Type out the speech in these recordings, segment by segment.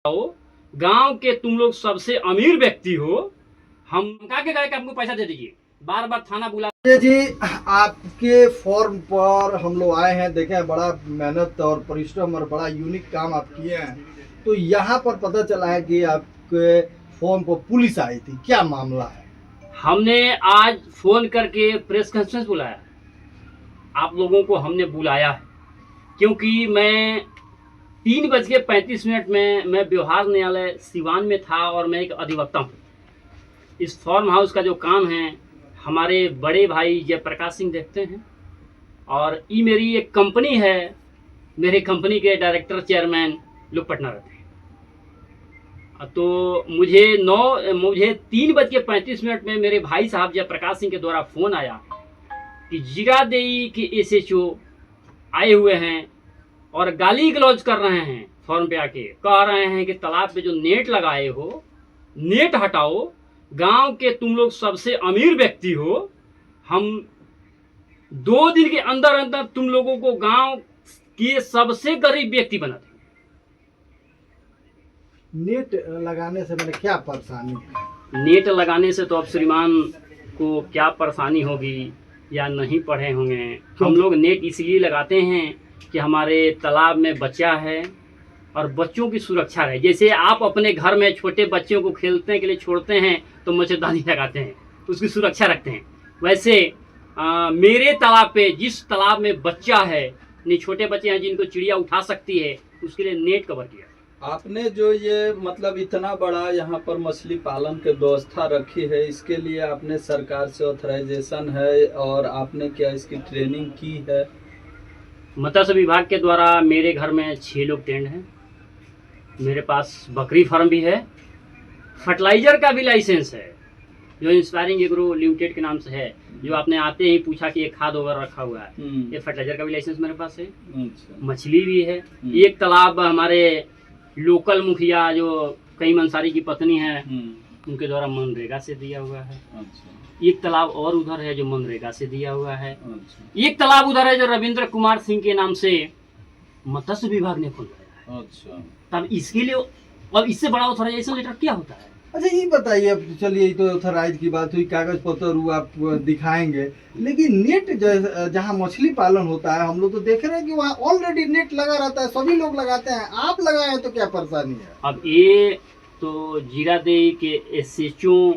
गांव के तुम लोग सबसे अमीर व्यक्ति हो, हम कहा के गए कि हमको पैसा दे दीजिए, बार बार थाना बुला। जी, आपके फॉर्म पर हम लोग आए हैं, देखे हैं बड़ा मेहनत और परिश्रम और बड़ा यूनिक काम आप किए हैं। तो यहाँ पर पता चला है कि आपके फॉर्म पर पुलिस आई थी, क्या मामला है? हमने आज फोन करके प्रेस कॉन्फ्रेंस बुलाया, आप लोगों को हमने बुलाया है क्योंकि मैं 3:35 में मैं व्यवहार न्यायालय सिवान में था और मैं एक अधिवक्ता हूँ। इस फार्म हाउस का जो काम है हमारे बड़े भाई जयप्रकाश सिंह देखते हैं और ये मेरी एक कंपनी है, मेरे कंपनी के डायरेक्टर चेयरमैन लोग पटना रहते हैं। तो मुझे 3:35 में मेरे भाई साहब जयप्रकाश सिंह के द्वारा फ़ोन आया कि जीरादेई के SHO आए हुए हैं और गाली गलौज कर रहे हैं, फॉर्म पे आके कह रहे हैं कि तालाब पे जो नेट लगाए हो, नेट हटाओ, गांव के तुम लोग सबसे अमीर व्यक्ति हो, हम 2 दिन के अंदर अंदर तुम लोगों को गांव के सबसे गरीब व्यक्ति बना देंगे। नेट लगाने से मैंने क्या परेशानी? नेट लगाने से तो अब श्रीमान को क्या परेशानी होगी या नहीं पढ़े होंगे। हम लोग नेट इसलिए लगाते हैं कि हमारे तालाब में बच्चा है और बच्चों की सुरक्षा रहे। जैसे आप अपने घर में छोटे बच्चों को खेलने के लिए छोड़ते हैं तो मच्छरदानी लगाते हैं, उसकी सुरक्षा रखते हैं, वैसे मेरे तालाब पे जिस तालाब में बच्चा है, नहीं छोटे बच्चे हैं जिनको चिड़िया उठा सकती है, उसके लिए नेट कवर किया। आपने जो ये मतलब इतना बड़ा यहाँ पर मछली पालन की व्यवस्था रखी है, इसके लिए आपने सरकार से ऑथराइजेशन है और आपने क्या इसकी ट्रेनिंग की है? मत्स्य विभाग के द्वारा मेरे घर में 6 लोग ट्रेंड हैं, मेरे पास बकरी फार्म भी है, फर्टिलाइजर का भी लाइसेंस है जो इंस्पायरिंग एग्रो लिमिटेड के नाम से है, जो आपने आते ही पूछा कि ये खाद वगैरह रखा हुआ है, ये फर्टिलाइजर का भी लाइसेंस मेरे पास है। मछली भी है। एक तालाब हमारे लोकल मुखिया जो कई मंसारी की पत्नी है उनके द्वारा मनरेगा से दिया हुआ है। एक तालाब और उधर है जो मनरेगा से दिया हुआ है। एक तालाब उधर है जो रविंद्र कुमार सिंह के नाम से मत्स्य विभाग ने खुलवाया है। तब इसके लिए अब इससे बड़ा ऑथराइजेशन लेटर क्या होता है? अच्छा ये बताइए, अब चलिए ये तो ऑथराइज की बात हुई, कागज पत्र हुआ, आप दिखाएंगे, लेकिन नेट जहाँ मछली पालन होता है हम लोग तो देख रहे हैं कि वहाँ ऑलरेडी नेट लगा रहता है, सभी लोग लगाते हैं, आप लगाए हैं तो क्या परेशानी है? अब ये तो जीरादेई के SHO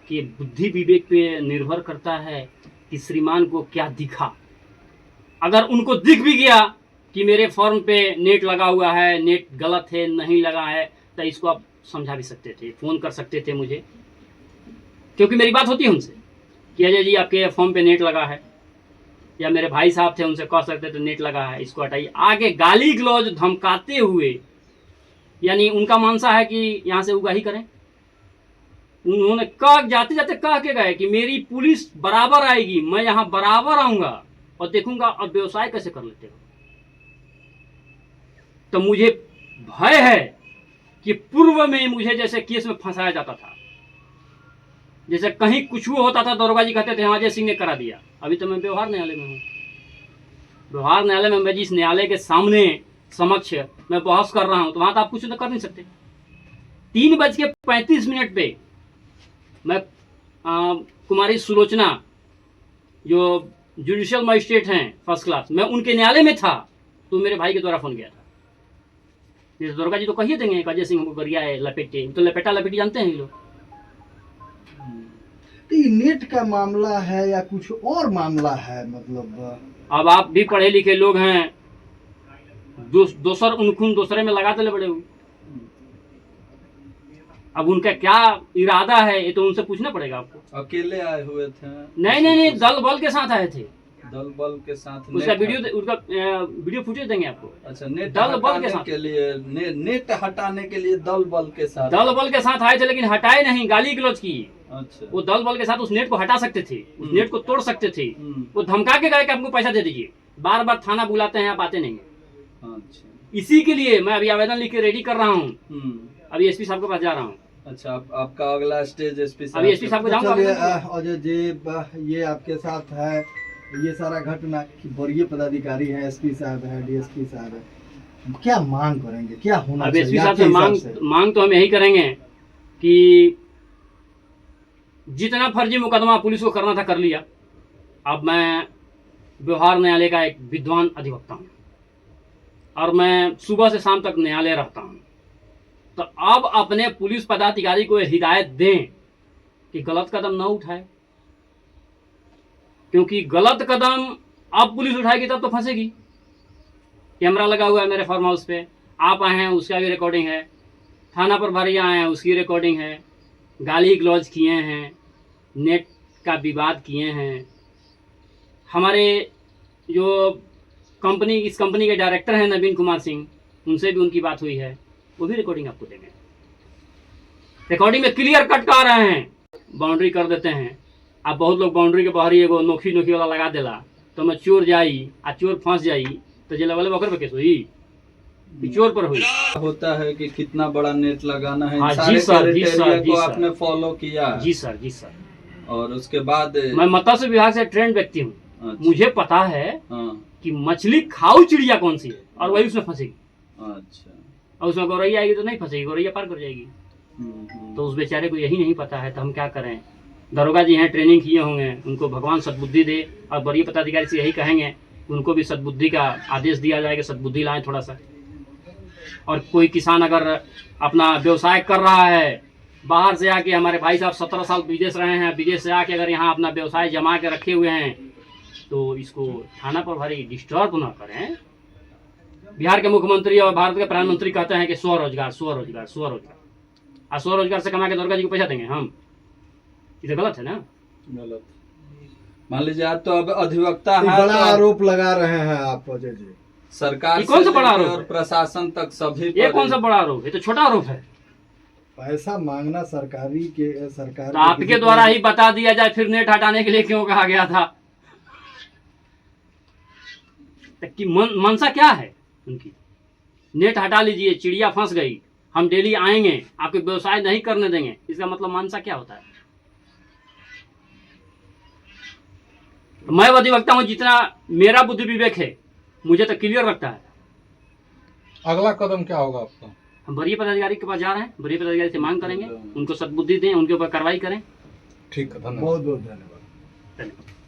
के बुद्धि विवेक पे निर्भर करता है कि श्रीमान को क्या दिखा। अगर उनको दिख भी गया कि मेरे फॉर्म पे नेट लगा हुआ है, नेट गलत है, नहीं लगा है, तो इसको आप समझा भी सकते थे, फ़ोन कर सकते थे मुझे, क्योंकि मेरी बात होती है उनसे कि अजय जी आपके फॉर्म पे नेट लगा है, या मेरे भाई साहब थे उनसे कह सकते थे नेट लगा है, इसको हटाइए। आगे गाली गलौज धमकाते हुए, यानी उनका मानसा है कि यहाँ से उगाही करें। उन्होंने कह जाते जाते कह के गए कि मेरी पुलिस बराबर आएगी, मैं यहाँ बराबर आऊँगा और देखूंगा अब व्यवसाय कैसे कर लेते हो। तो मुझे भय है कि पूर्व में मुझे जैसे केस में फंसाया जाता था, जैसे कहीं कुछ होता था दरोगा जी कहते थे हाँ अजय सिंह ने करा दिया। अभी तो मैं व्यवहार न्यायालय में हूँ। व्यवहार न्यायालय में मैं जिस न्यायालय के सामने समक्ष मैं बहस कर रहा हूँ, तो वहाँ तो आप कुछ तो कर नहीं सकते। 3:35 पे मैं कुमारी सुलोचना जो जुडिशियल मजिस्ट्रेट हैं फर्स्ट क्लास, मैं उनके न्यायालय में था, तो मेरे भाई के द्वारा फोन गया था। जैसे दुर्गा जी तो कहिए देंगे अजय सिंह हमको गरिया है, लपेटे, तो लपेटा लपेटी जानते हैं ये लोग। तो ये नेट का मामला है या कुछ और मामला है? मतलब अब आप भी पढ़े लिखे लोग हैं, दोसर उनखुन दूसरे में लगाते ले बड़े हुए। अब उनका क्या इरादा है ये तो उनसे पूछना पड़ेगा आपको। अकेले आए हुए थे? नहीं, दल बल के साथ आए थे। दल बल के साथ? उसका वीडियो फुटेज देंगे आपको। अच्छा, नेट दल बल हटाने के लिए नेट हटाने के लिए दल बल के साथ आए थे, लेकिन हटाए नहीं, गाली गलौज की। अच्छा, वो दल बल के साथ उस नेट को हटा सकते थे, उस नेट को तोड़ सकते थे। वो धमका के गए कि हमको पैसा दे दीजिए, बार बार थाना बुलाते हैं, आप आते नहीं। अच्छा, इसी के लिए मैं अभी आवेदन लिख के रेडी कर रहा हूँ, अभी SP साहब के पास जा रहा हूँ। अच्छा, आपका अगला स्टेज SP साहब? अभी SP साहब को जाऊंगा। अजय जी ये आपके साथ है ये सारा घटना, कि वरीय पदाधिकारी है, SP साहब है, DSP साहब है, क्या मांग करेंगे, क्या होना अब एसपी चाहिए साहब आपके से हिसाब से? मांग तो हम यही करेंगे कि जितना फर्जी मुकदमा पुलिस को करना था कर लिया। अब मैं व्यवहार न्यायालय का एक विद्वान अधिवक्ता हूँ और मैं सुबह से शाम तक न्यायालय रहता हूँ, तो अब अपने पुलिस पदाधिकारी को हिदायत दें कि गलत कदम न उठाए, क्योंकि गलत कदम अब पुलिस उठाएगी तब तो फंसेगी। कैमरा लगा हुआ है मेरे फार्म हाउस पे, आप आए हैं उसका भी रिकॉर्डिंग है, थाना प्रभारी आए हैं उसकी रिकॉर्डिंग है, गाली गलौज किए हैं, नेट का विवाद किए हैं। हमारे जो इस कंपनी के डायरेक्टर हैं नवीन कुमार सिंह, उनसे भी उनकी बात हुई है, वो भी रिकॉर्डिंग आपको देंगे। रिकॉर्डिंग में क्लियर कट कह रहे हैं बाउंड्री कर देते हैं। अब बहुत लोग बाउंड्री के बाहर ही एगो नोखी वाला लगा देला, तो मैं चोर जाई आ चोर फंस जाई तो जेल वाले बकर पे केस हुई, चोर पर हुई। होता है कि कितना बड़ा नेट लगाना है, हाँ, सारे जी सर, जी क्राइटेरिया सर, जी को सर। आपने फॉलो किया है। जी सर, जी सर। और उसके बाद मैं मत्स्य विभाग से ट्रेंड व्यक्ति हूँ, अच्छा, मुझे पता है हाँ, कि मछली खाऊ चिड़िया कौन सी है और वही उसमें फंसेगी। अच्छा, और उसमें गौरैया आएगी तो नहीं फंसेगी, गौरैया पार कर जाएगी। तो उस बेचारे को यही नहीं पता है, तो हम क्या करें। दरोगा जी हैं, ट्रेनिंग किए होंगे, उनको भगवान सद्बुद्धि दे, और वरीय पदाधिकारी से यही कहेंगे उनको भी सद्बुद्धि का आदेश दिया जाए कि सद्बुद्धि लाएं थोड़ा सा। और कोई किसान अगर अपना व्यवसाय कर रहा है, बाहर से आके, हमारे भाई साहब 17 साल विदेश रहे हैं, विदेश से आके अगर यहाँ अपना व्यवसाय जमा के रखे हुए हैं, तो इसको थाना प्रभारी डिस्टर्ब ना करें। बिहार के मुख्यमंत्री और भारत के प्रधानमंत्री कहते हैं कि स्वरोजगार स्वरोजगार स्वरोजगार, और स्वरोजगार से कमा के दरोगा जी को पैसा देंगे हम, ये तो गलत है ना। गलत। मान लीजिए आप तो अब अधिवक्ता ये हैं, बड़ा तो आप आरोप लगा रहे हैं आप अजय जी। सरकार ये कौन सा से बड़ा लेकर आरोप और है? प्रशासन तक सभी ये पर कौन सा बड़ा आरोप है, ये तो छोटा आरोप है। पैसा मांगना सरकार तो आपके द्वारा ही बता दिया जाए फिर नेट हटाने के लिए क्यों कहा गया था, कि मनसा क्या है उनकी। नेट हटा लीजिए, चिड़िया फंस गई, हम डेली आएंगे, आपके व्यवसाय नहीं करने देंगे, इसका मतलब मनसा क्या होता है। तो मैं अधिवक्ता हूं, जितना मेरा बुद्धि विवेक है मुझे तो क्लियर रखता है। अगला कदम क्या होगा आपका? हम वरीय पदाधिकारी के पास जा रहे हैं, वरीय पदाधिकारी से मांग करेंगे, उनको सद्बुद्धि दें, उनके ऊपर कार्रवाई करें। ठीक है, धन्यवाद। बहुत बहुत धन्यवाद। धन्यवाद।